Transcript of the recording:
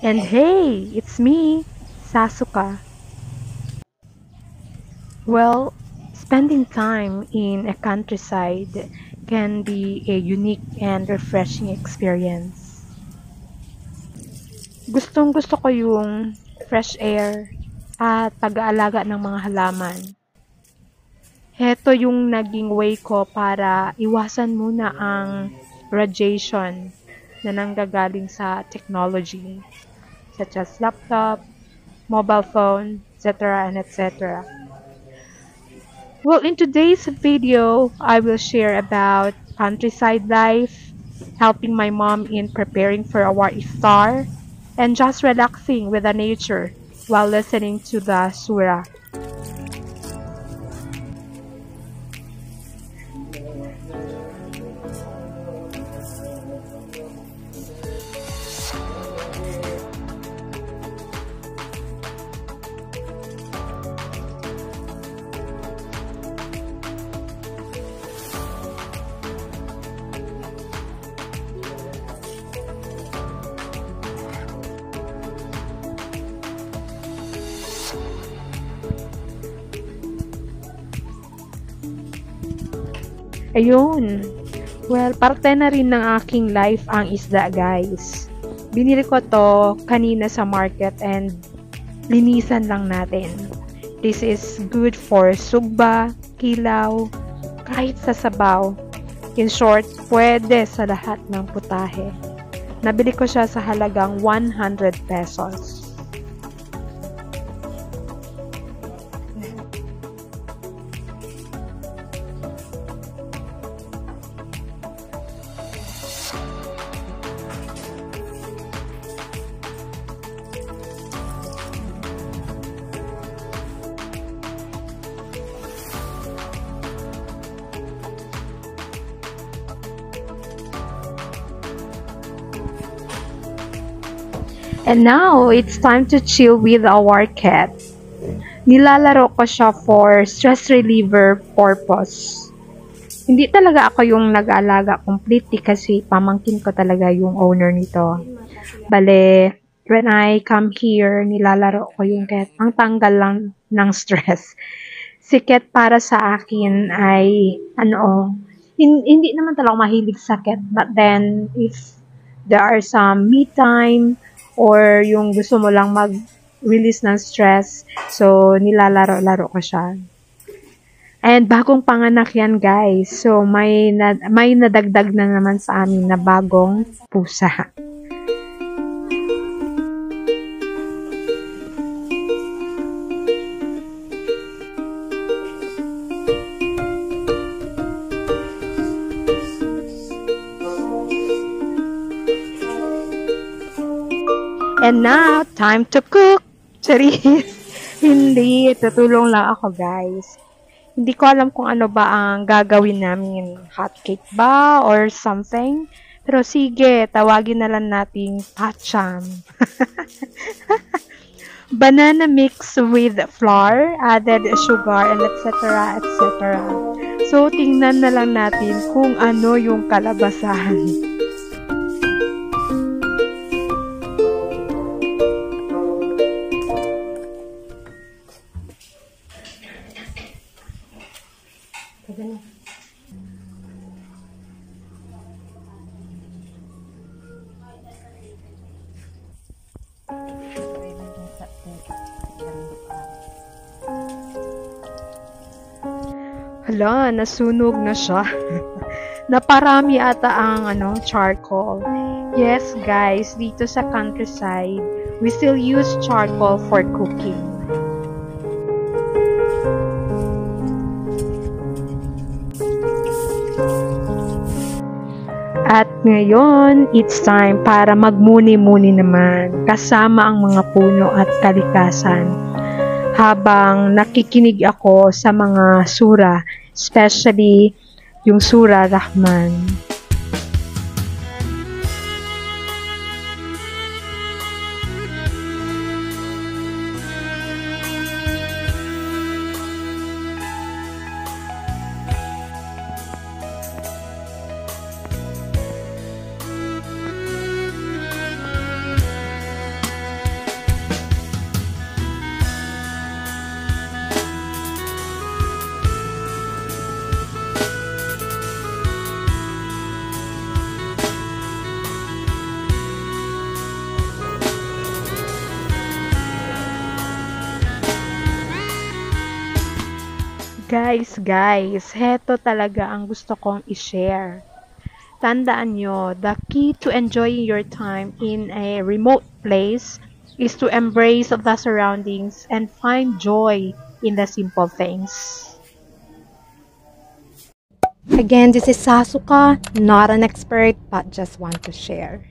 And hey, it's me, Sasuka. Well, spending time in a countryside can be a unique and refreshing experience. Gustong gusto ko yung fresh air at pag-aalaga ng mga halaman. Heto yung naging way ko para iwasan muna ang radiation na nanggagaling sa technology, such as laptop, mobile phone, etc. and etc. Well, in today's video, I will share about countryside life, helping my mom in preparing for our iftar, and just relaxing with the nature while listening to the surah. Ayun. Well, parte na rin ng aking life ang isda, guys. Binili ko to kanina sa market and linisan lang natin. This is good for sugba, kilaw, kahit sa sabaw. In short, pwede sa lahat ng putahe. Nabili ko siya sa halagang 100 pesos. And now, it's time to chill with our cat. Nilalaro ko siya for stress reliever purpose. Hindi talaga ako yung nag-aalaga completely kasi pamangkin ko talaga yung owner nito. Bale, when I come here, nilalaro ko yung cat. Ang tanggal lang ng stress. Si cat para sa akin ay, hindi naman talaga mahilig sa cat. But then, if there are some me time, or yung gusto mo lang mag-release ng stress, so nilalaro-laro ko siya. And bagong panganak yan, guys. So may nadagdag na naman sa amin na bagong pusa. And now, time to cook! Charis! Hindi, tutulong lang ako, guys. Hindi ko alam kung ano ba ang gagawin namin. Hotcake ba or something? Pero sige, tawagin na lang nating pacham. Banana mix with flour, added sugar, and etc. etc. So, tingnan na lang natin kung ano yung kalabasan. Hala, nasunog na siya. Naparami ata ang charcoal. Yes, guys, dito sa countryside, we still use charcoal for cooking. At ngayon, it's time para magmuni-muni naman kasama ang mga puno at kalikasan habang nakikinig ako sa mga sura, especially yung Surah Rahman. Guys, heto talaga ang gusto kong i-share. Tandaan nyo, the key to enjoying your time in a remote place is to embrace the surroundings and find joy in the simple things. Again, this is Sasuka, not an expert, but just want to share.